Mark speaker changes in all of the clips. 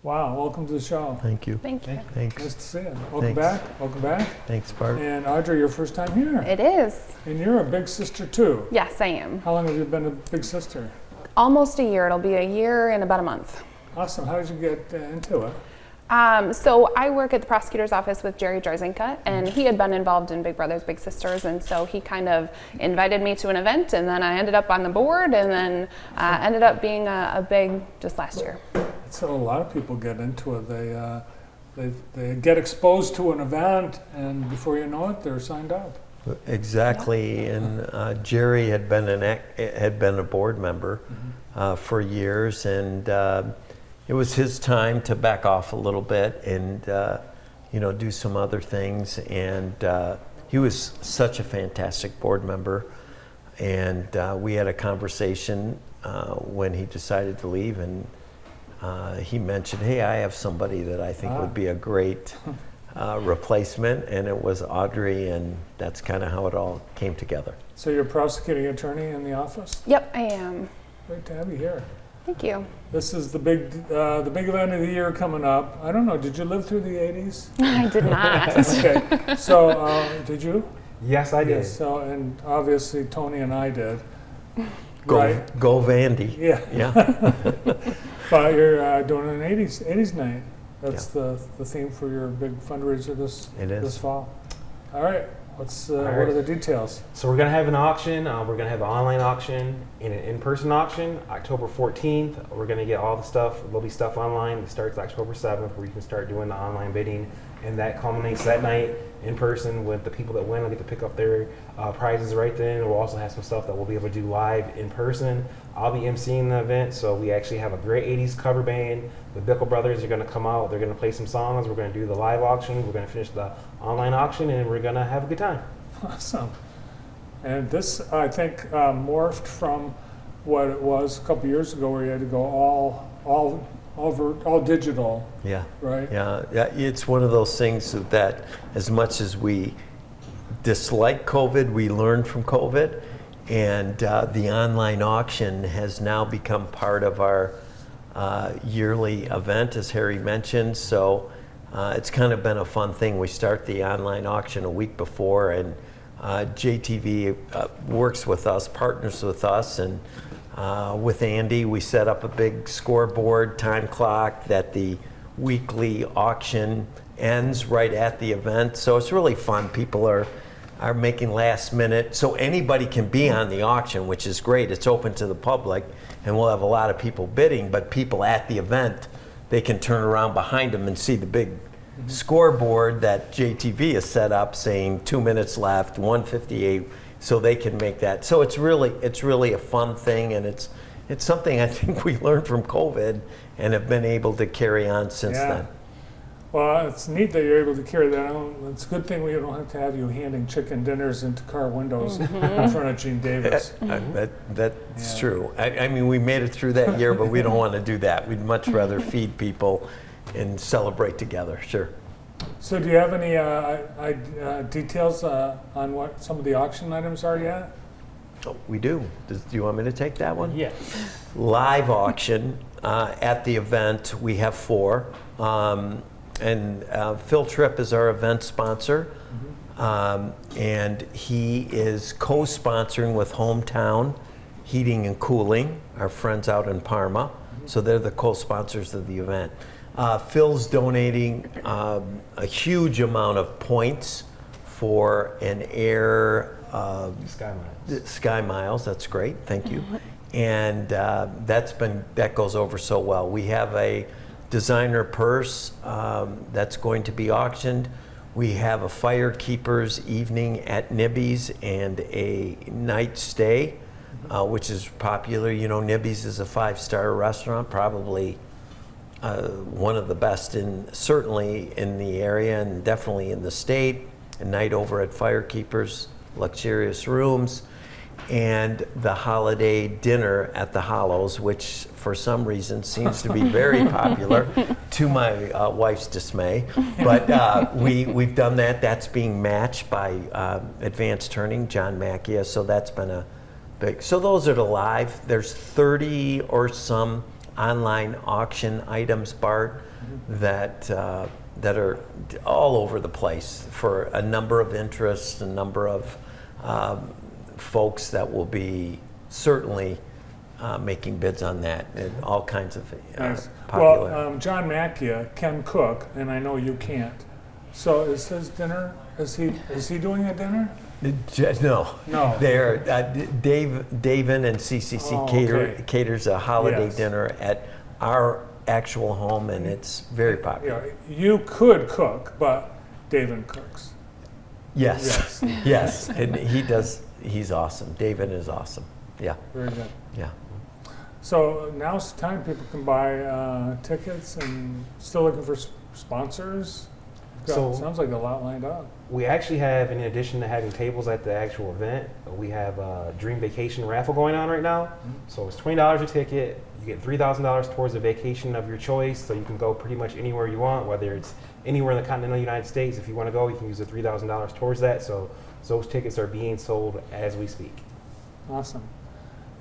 Speaker 1: Wow, welcome to the show.
Speaker 2: Thank you.
Speaker 3: Thank you.
Speaker 2: Thanks.
Speaker 1: Nice to see you. Welcome back. Welcome back.
Speaker 2: Thanks, Bart.
Speaker 1: And Audrey, your first time here.
Speaker 3: It is.
Speaker 1: And you're a big sister too.
Speaker 3: Yes, I am.
Speaker 1: How long have you been a big sister?
Speaker 3: Almost a year. It'll be a year and about a month.
Speaker 1: Awesome. How did you get into it?
Speaker 3: So I work at the prosecutor's office with Jerry Jarzinka, and he had been involved in Big Brothers Big Sisters, and so he kind of invited me to an event, and then I ended up on the board, and then ended up being a big just last year.
Speaker 1: That's how a lot of people get into it. They get exposed to an event, and before you know it, they're signed up.
Speaker 2: Exactly, and Jerry had been a board member for years, and it was his time to back off a little bit and do some other things. And he was such a fantastic board member, and we had a conversation when he decided to leave, and he mentioned, "Hey, I have somebody that I think would be a great replacement," and it was Audrey, and that's kind of how it all came together.
Speaker 1: So you're a prosecuting attorney in the office?
Speaker 3: Yep, I am.
Speaker 1: Great to have you here.
Speaker 3: Thank you.
Speaker 1: This is the big event of the year coming up. I don't know, did you live through the 80s?
Speaker 3: I did not.
Speaker 1: Okay, so did you?
Speaker 4: Yes, I did.
Speaker 1: Yes, so, and obviously Tony and I did.
Speaker 2: Go
Speaker 1: Right?
Speaker 2: Vandy.
Speaker 1: Yeah.
Speaker 2: Yeah.
Speaker 1: But you're doing an 80s night. That's the theme for your big fundraiser this fall. All right. What are the details?
Speaker 4: So we're going to have an auction. We're going to have an online auction and an in-person auction, October 14th. We're going to get all the stuff. There'll be stuff online. It starts October 7th, where you can start doing the online bidding. And that culminates that night in person with the people that win. Will get to pick up their prizes right then. We'll also have some stuff that we'll be able to do live in person. I'll be emceeing the event, so we actually have a great 80s cover band. The Bickle Brothers are going to come out. They're going to play some songs. We're going to do the live auction. We're going to finish the online auction, and we're going to have a good time.
Speaker 1: Awesome. And this, I think, morphed from what it was a couple years ago, where you had to go all digital.
Speaker 2: Yeah.
Speaker 1: Right?
Speaker 2: Yeah. It's one of those things that as much as we dislike COVID, we learned from COVID. And the online auction has now become part of our yearly event, as Harry mentioned. So it's kind of been a fun thing. We start the online auction a week before, and JTV works with us, partners with us, and with Andy, we set up a big scoreboard, time clock, that the weekly auction ends right at the event. So it's really fun. People are making last minute, so anybody can be on the auction, which is great. It's open to the public, and we'll have a lot of people bidding, but people at the event, they can turn around behind them and see the big scoreboard that JTV has set up saying 2 minutes left, 1:58, so they can make that. So it's really a fun thing, and it's something I think we learned from COVID and have been able to carry on since then.
Speaker 1: Well, it's neat that you're able to carry that on. It's a good thing we don't have to have you handing chicken dinners into car windows in front of Gene Davis.
Speaker 2: That's true. I mean, we made it through that year, but we don't want to do that. We'd much rather feed people and celebrate together. Sure.
Speaker 1: So do you have any details on what some of the auction items are yet?
Speaker 2: Oh, we do. Do you want me to take that one?
Speaker 4: Yeah.
Speaker 2: Live auction at the event. We have 4. And Phil Tripp is our event sponsor, and he is co-sponsoring with Hometown Heating and Cooling, our friends out in Parma. So they're the co-sponsors of the event. Phil's donating a huge amount of points for an air Sky Miles. That's great. Thank you. And that goes over so well. We have a designer purse that's going to be auctioned. We have a firekeeper's evening at Nibby's and a night stay, which is popular. You know, Nibby's is a 5-star restaurant, probably one of the best certainly in the area and definitely in the state. A night over at Firekeepers, luxurious rooms, and the holiday dinner at the Hollows, which for some reason seems to be very popular, to my wife's dismay. But we've done that. That's being matched by Advanced Turning, John Macchia, so that's been a big. So those are the live. There's 30 or some online auction items, Bart, that are all over the place for a number of interests, a number of folks that will be certainly making bids on that, and all kinds of
Speaker 1: Nice.
Speaker 2: popular.
Speaker 1: Well, John Macchia can cook, and I know you can't. So is his dinner? Is he doing a dinner?
Speaker 2: No.
Speaker 1: No.
Speaker 2: They're David and CCC
Speaker 1: okay.
Speaker 2: caters a holiday
Speaker 1: Yes.
Speaker 2: dinner at our actual home, and it's very popular.
Speaker 1: You could cook, but David cooks.
Speaker 2: Yes. Yes. And he does. He's awesome. David is awesome. Yeah.
Speaker 1: Very good.
Speaker 2: Yeah.
Speaker 1: So now's the time people can buy tickets, and still looking for sponsors. Sounds like a lot lined up.
Speaker 4: We actually have, in addition to having tables at the actual event, we have a Dream Vacation raffle going on right now. So it's $20 a ticket. You get $3,000 towards a vacation of your choice, so you can go pretty much anywhere you want, whether it's anywhere in the continental United States. If you want to go, you can use the $3,000 towards that. So those tickets are being sold as we speak.
Speaker 1: Awesome.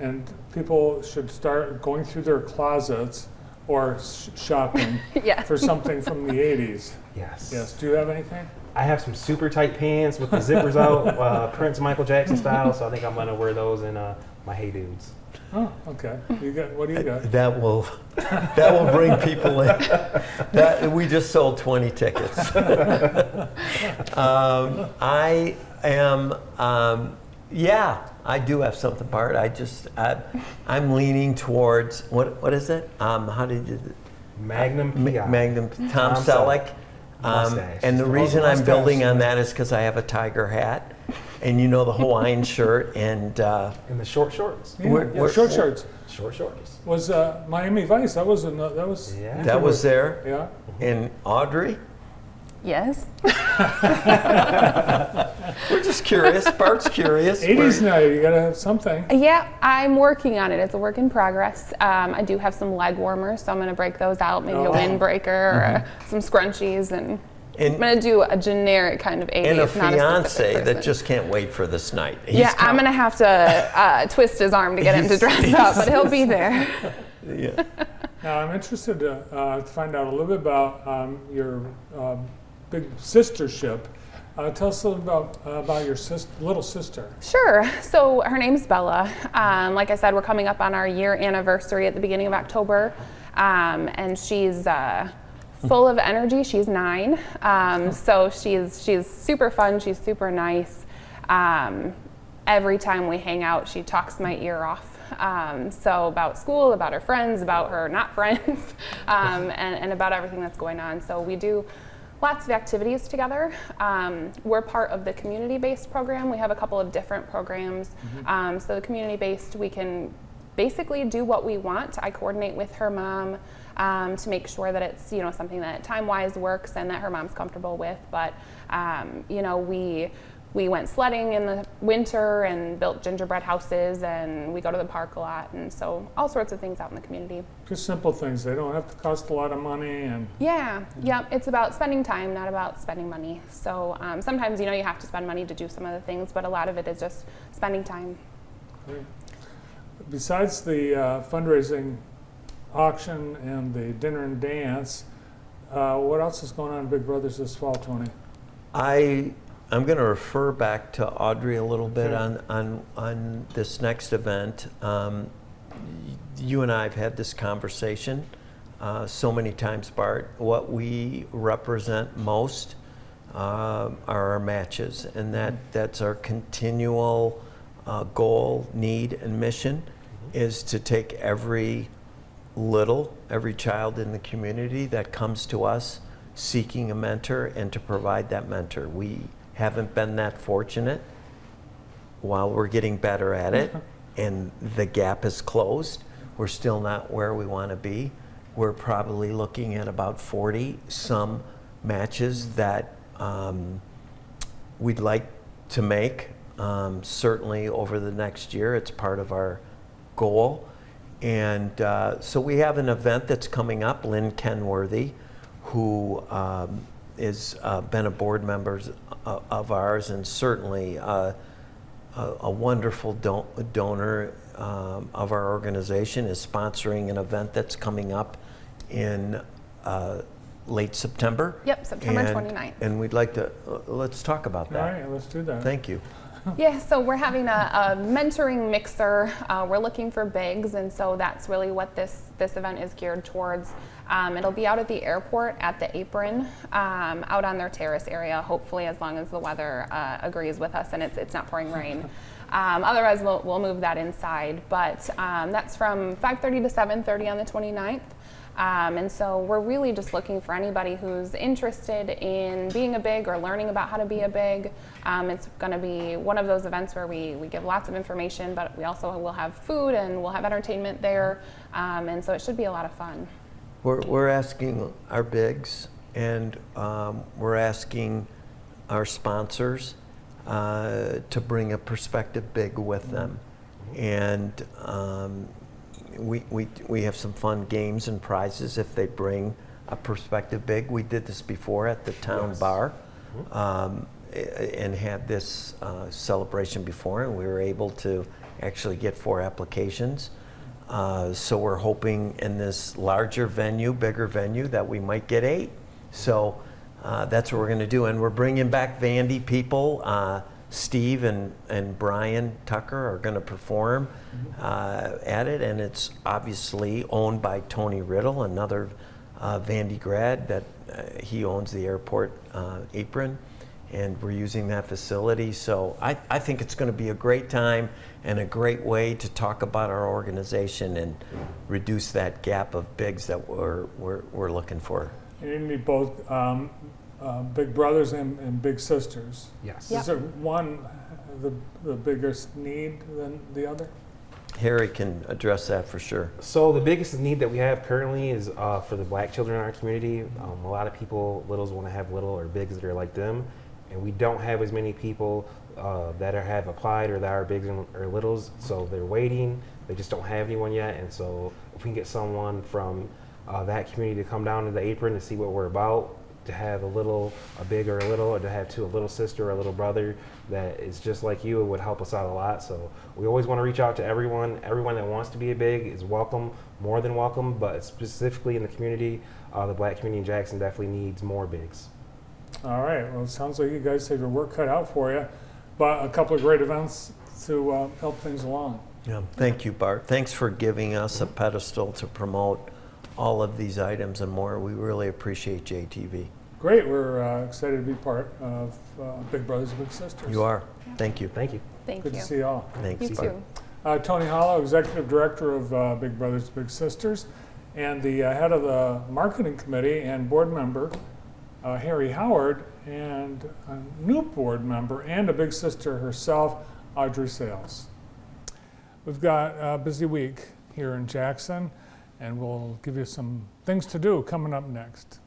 Speaker 1: And people should start going through their closets or shopping for something from the 80s.
Speaker 4: Yes.
Speaker 1: Yes. Do you have anything?
Speaker 4: I have some super tight pants with the zippers out, Prince Michael Jackson style, so I think I'm going to wear those in my Hey Dudes.
Speaker 1: Oh, okay. What do you got?
Speaker 2: That will bring people in. We just sold 20 tickets. I am. I do have something, Bart. I'm leaning towards what is it? How did you?
Speaker 4: Magnum PI.
Speaker 2: Magnum Tom Selleck. And the reason I'm building on that is because I have a tiger hat, and the Hawaiian shirt, and
Speaker 4: the short shorts.
Speaker 1: Short shorts.
Speaker 4: Short shorts.
Speaker 1: Was Miami Vice? That was
Speaker 2: there.
Speaker 1: Yeah.
Speaker 2: And Audrey.
Speaker 3: Yes.
Speaker 2: We're just curious. Bart's curious.
Speaker 1: 80s night, you gotta have something.
Speaker 3: Yeah, I'm working on it. It's a work in progress. I do have some leg warmers, so I'm going to break those out, maybe a windbreaker or some scrunchies, and I'm going to do a generic kind of 80s.
Speaker 2: And a
Speaker 3: not
Speaker 2: fiance that just can't wait for this night.
Speaker 3: I'm going to have to twist his arm to get him to dress up, but he'll be there.
Speaker 2: Yeah.
Speaker 1: Now, I'm interested to find out a little bit about your big sistership. Tell us a little about your little sister.
Speaker 3: Sure. So her name's Bella. Like I said, we're coming up on our year anniversary at the beginning of October, and she's full of energy. She's 9, so she's super fun. She's super nice. Every time we hang out, she talks my ear off. So about school, about her friends, about her not friends, and about everything that's going on. So we do lots of activities together. We're part of the community-based program. We have a couple of different programs. So the community-based, we can basically do what we want. I coordinate with her mom to make sure that it's something that time-wise works and that her mom's comfortable with. But we went sledding in the winter and built gingerbread houses, and we go to the park a lot, and so all sorts of things out in the community.
Speaker 1: Just simple things. They don't have to cost a lot of money. And
Speaker 3: It's about spending time, not about spending money. So sometimes you have to spend money to do some of the things, but a lot of it is just spending time.
Speaker 1: Great. Besides the fundraising auction and the dinner and dance, what else is going on in Big Brothers this fall, Tony?
Speaker 2: I'm going to refer back to Audrey a little bit on this next event. You and I have had this conversation so many times, Bart. What we represent most are our matches, and that's our continual goal, need, and mission is to take every child in the community that comes to us seeking a mentor and to provide that mentor. We haven't been that fortunate. While we're getting better at it and the gap is closed, we're still not where we want to be. We're probably looking at about 40 some matches that we'd like to make. Certainly over the next year, it's part of our goal. And so we have an event that's coming up. Lynn Kenworthy, who is been a board member of ours and certainly a wonderful donor, of our organization is sponsoring an event that's coming up in late September.
Speaker 3: Yep, September
Speaker 2: And-
Speaker 3: 29th.
Speaker 2: And we'd like to, let's talk about
Speaker 1: All
Speaker 2: that.
Speaker 1: right, let's do that.
Speaker 2: Thank you.
Speaker 3: Yeah, so we're having a mentoring mixer. We're looking for bigs, and so that's really what this event is geared towards. It'll be out at the airport at the Apron, out on their terrace area, hopefully, as long as the weather agrees with us and it's not pouring rain. Otherwise, we'll move that inside. But that's from 5:30 to 7:30 on the 29th. And so we're really just looking for anybody who's interested in being a big or learning about how to be a big. It's going to be one of those events where we give lots of information, but we also will have food and we'll have entertainment there. And so it should be a lot of fun.
Speaker 2: We're asking our bigs and we're asking our sponsors to bring a prospective big with them. And we have some fun games and prizes if they bring a prospective big. We did this before at the town bar and had this celebration before, and we were able to actually get 4 applications. So we're hoping in this larger venue, bigger venue, that we might get 8. So that's what we're going to do. And we're bringing back Vandy people. Steve and Brian Tucker are going to perform at it, and it's obviously owned by Tony Riddle, another Vandy grad that he owns the airport Apron, and we're using that facility. So I think it's going to be a great time and a great way to talk about our organization and reduce that gap of bigs that we're looking for.
Speaker 1: You need both big brothers and big sisters.
Speaker 4: Yes.
Speaker 3: Yep.
Speaker 1: Is there one the biggest need than the other?
Speaker 2: Harry can address that for sure.
Speaker 4: So the biggest need that we have currently is for the black children in our community. A lot of people, littles, want to have little or bigs that are like them, and we don't have as many people that have applied or that are bigs or littles. So they're waiting. They just don't have anyone yet. And so if we can get someone from that community to come down to the Apron to see what we're about, to have a big or a little, or to have a little sister or a little brother that is just like you, it would help us out a lot. So we always want to reach out to everyone. Everyone that wants to be a big is welcome, more than welcome, but specifically in the community, the black community in Jackson definitely needs more bigs.
Speaker 1: All right. Well, it sounds like you guys have your work cut out for you, but a couple of great events to help things along.
Speaker 2: Yeah, thank you, Bart. Thanks for giving us a pedestal to promote all of these items and more. We really appreciate JTV.
Speaker 1: Great. We're excited to be part of Big Brothers Big Sisters.
Speaker 2: You are. Thank you.
Speaker 4: Thank you.
Speaker 3: Thank
Speaker 1: Good
Speaker 3: you.
Speaker 1: to see you all.
Speaker 2: Thanks,
Speaker 3: You
Speaker 2: Bart.
Speaker 3: too.
Speaker 1: Tony Hollow, Executive Director of Big Brothers Big Sisters, and the head of the Marketing Committee and board member, Harry Howard, and a new board member and a big sister herself, Audrey Sales. We've got a busy week here in Jackson, and we'll give you some things to do coming up next.